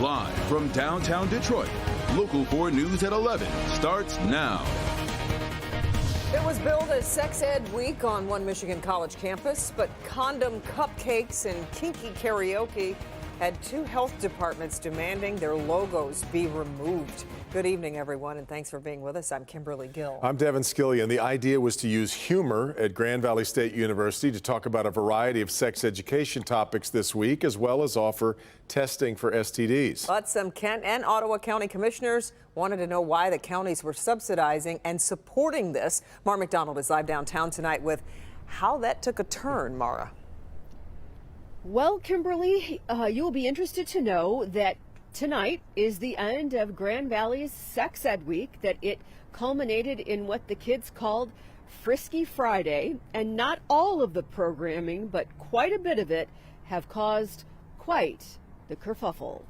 Live from downtown Detroit, Local 4 News at 11 starts now. It was billed as Sex Ed Week on one Michigan college campus, but condom cupcakes and kinky karaoke had two health departments demanding their logos be removed. Good evening, everyone, and thanks for being with us. I'm Kimberly Gill. I'm Devin Skillian. The idea was to use humor at Grand Valley State University to talk about a variety of sex education topics this week, as well as offer testing for STDs. But some Kent and Ottawa County commissioners wanted to know why the counties were subsidizing and supporting this. Mara McDonald is live downtown tonight with how that took a turn. Mara. Well, Kimberly, you'll be interested to know that tonight is the end of Grand Valley's Sex Ed Week, that it culminated in what the kids called Frisky Friday, and not all of the programming, but quite a bit of it, have caused quite the kerfuffle.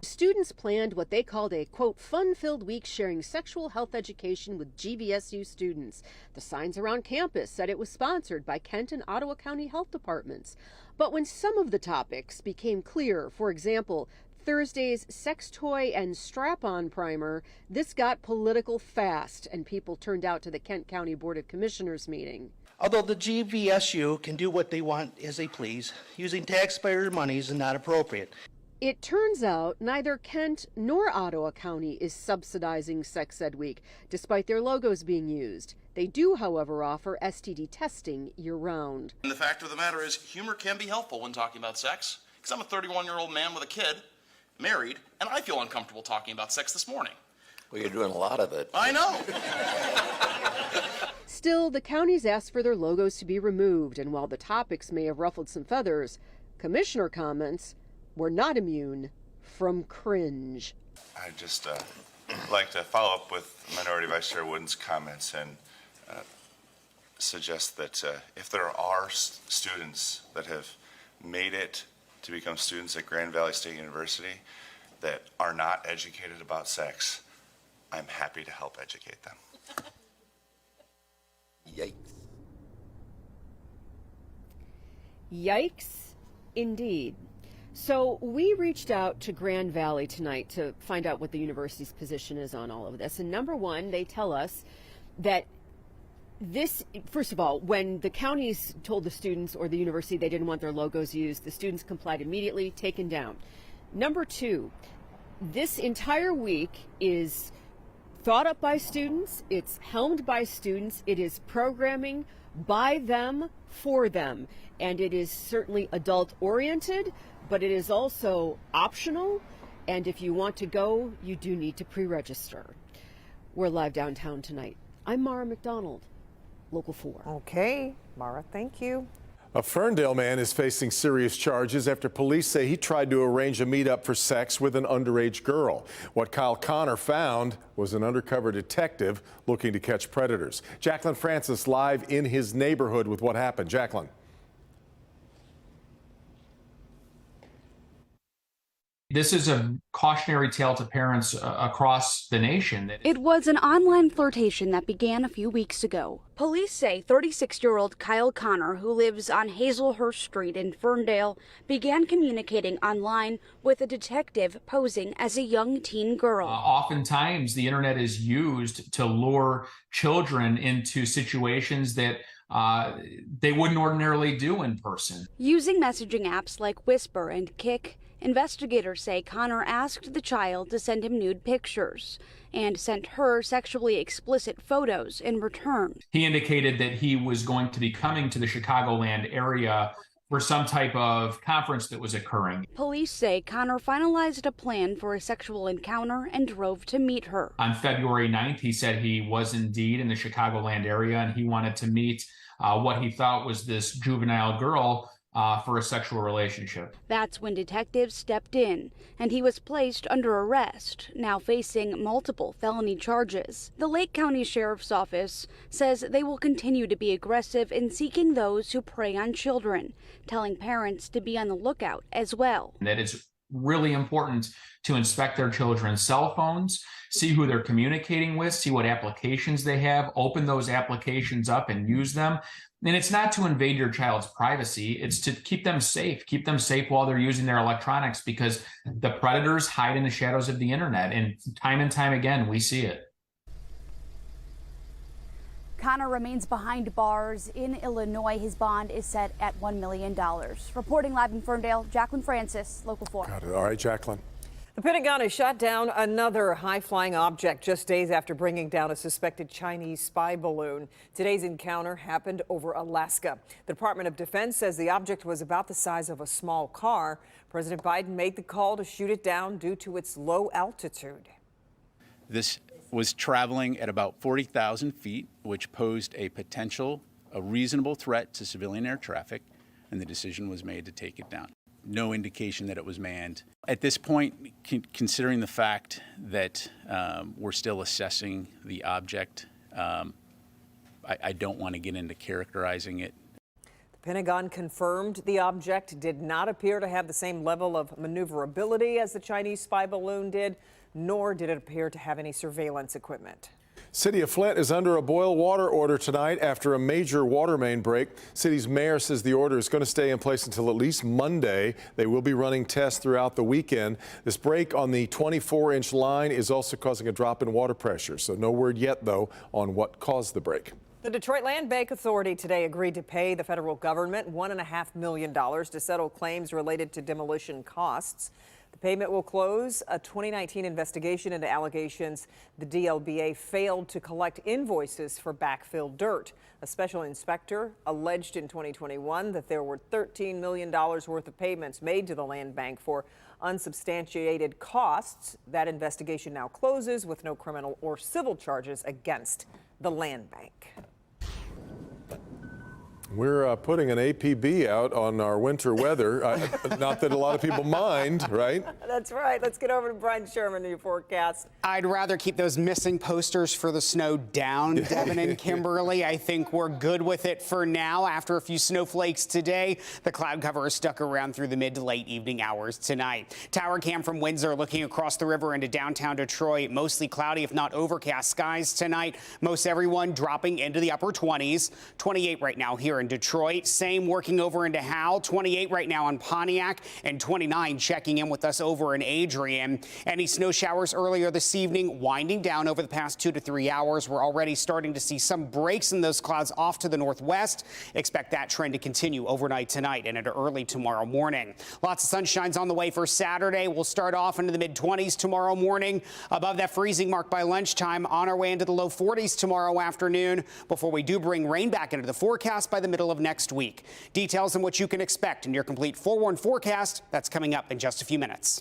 Students planned what they called a, quote, fun-filled week sharing sexual health education with GVSU students. The signs around campus said it was sponsored by Kent and Ottawa County Health Departments. But when some of the topics became clear, for example, Thursday's sex toy and strap-on primer, this got political fast, and people turned out to the Kent County Board of Commissioners meeting. Although the GVSU can do what they want as they please, using taxpayer money is not appropriate. It turns out neither Kent nor Ottawa County is subsidizing Sex Ed Week, despite their logos being used. They do, however, offer STD testing year-round. And the fact of the matter is, humor can be helpful when talking about sex, because I'm a 31-year-old man with a kid, married, and I feel uncomfortable talking about sex this morning. Well, you're doing a lot of it. I know. Still, the counties asked for their logos to be removed, and while the topics may have ruffled some feathers, commissioner comments were not immune from cringe. I'd just like to follow up with Minority Vice Chair Wooden's comments and suggest that if there are students that have made it to become students at Grand Valley State University that are not educated about sex, I'm happy to help educate them. Yikes. Yikes, indeed. So we reached out to Grand Valley tonight to find out what the university's position is on all of this. And number one, they tell us that this, first of all, when the counties told the students or the university they didn't want their logos used, the students complied immediately, taken down. Number two, this entire week is thought up by students, it's helmed by students, it is programming by them, for them, and it is certainly adult-oriented, but it is also optional, and if you want to go, you do need to pre-register. We're live downtown tonight. I'm Mara McDonald, Local 4. Okay, Mara, thank you. A Ferndale man is facing serious charges after police say he tried to arrange a meetup for sex with an underage girl. What Kyle Connor found was an undercover detective looking to catch predators. Jacqueline Francis live in his neighborhood with what happened. Jacqueline. This is a cautionary tale to parents across the nation. It was an online flirtation that began a few weeks ago. Police say 36-year-old Kyle Connor, who lives on Hazelhurst Street in Ferndale, began communicating online with a detective posing as a young teen girl. Oftentimes, the internet is used to lure children into situations that they wouldn't ordinarily do in person. Using messaging apps like Whisper and Kik, investigators say Connor asked the child to send him nude pictures and sent her sexually explicit photos in return. He indicated that he was going to be coming to the Chicagoland area for some type of conference that was occurring. Police say Connor finalized a plan for a sexual encounter and drove to meet her. On February 9th, he said he was indeed in the Chicagoland area and he wanted to meet what he thought was this juvenile girl for a sexual relationship. That's when detectives stepped in, and he was placed under arrest, now facing multiple felony charges. The Lake County Sheriff's Office says they will continue to be aggressive in seeking those who prey on children, telling parents to be on the lookout as well. That it's really important to inspect their children's cell phones, see who they're communicating with, see what applications they have, open those applications up and use them. And it's not to invade your child's privacy. It's to keep them safe while they're using their electronics, because the predators hide in the shadows of the internet. And time again, we see it. Connor remains behind bars in Illinois. His bond is set at $1 million. Reporting live in Ferndale, Jacqueline Francis, Local 4. Got it. All right, Jacqueline. The Pentagon has shot down another high-flying object just days after bringing down a suspected Chinese spy balloon. Today's encounter happened over Alaska. The Department of Defense says the object was about the size of a small car. President Biden made the call to shoot it down due to its low altitude. This was traveling at about 40,000 feet, which posed a reasonable threat to civilian air traffic, and the decision was made to take it down. No indication that it was manned. At this point, considering the fact that we're still assessing the object, I don't want to get into characterizing it. The Pentagon confirmed the object did not appear to have the same level of maneuverability as the Chinese spy balloon did, nor did it appear to have any surveillance equipment. City of Flint is under a boil water order tonight after a major water main break. City's mayor says the order is going to stay in place until at least Monday. They will be running tests throughout the weekend. This break on the 24-inch line is also causing a drop in water pressure. So no word yet, though, on what caused the break. The Detroit Land Bank Authority today agreed to pay the federal government $1.5 million to settle claims related to demolition costs. The payment will close a 2019 investigation into allegations the DLBA failed to collect invoices for backfilled dirt. A special inspector alleged in 2021 that there were $13 million worth of payments made to the land bank for unsubstantiated costs. That investigation now closes with no criminal or civil charges against the land bank. We're putting an APB out on our winter weather. Not that a lot of people mind, right? That's right. Let's get over to Brian Sherman in your forecast. I'd rather keep those missing posters for the snow down, Devin and Kimberly. I think we're good with it for now. After a few snowflakes today, the cloud cover is stuck around through the mid to late evening hours tonight. Tower cam from Windsor looking across the river into downtown Detroit. Mostly cloudy, if not overcast skies tonight. Most everyone dropping into the upper 20s. 28 right now here in Detroit. Same working over into Howell. 28 right now on Pontiac, and 29 checking in with us over in Adrian. Any snow showers earlier this evening winding down over the past 2 to 3 hours. We're already starting to see some breaks in those clouds off to the northwest. Expect that trend to continue overnight tonight and into early tomorrow morning. Lots of sunshine's on the way for Saturday. We'll start off into the mid-20s tomorrow morning, above that freezing mark by lunchtime, on our way into the low 40s tomorrow afternoon, before we do bring rain back into the forecast by the middle of next week. Details on what you can expect in your complete 4-1 forecast, that's coming up in just a few minutes.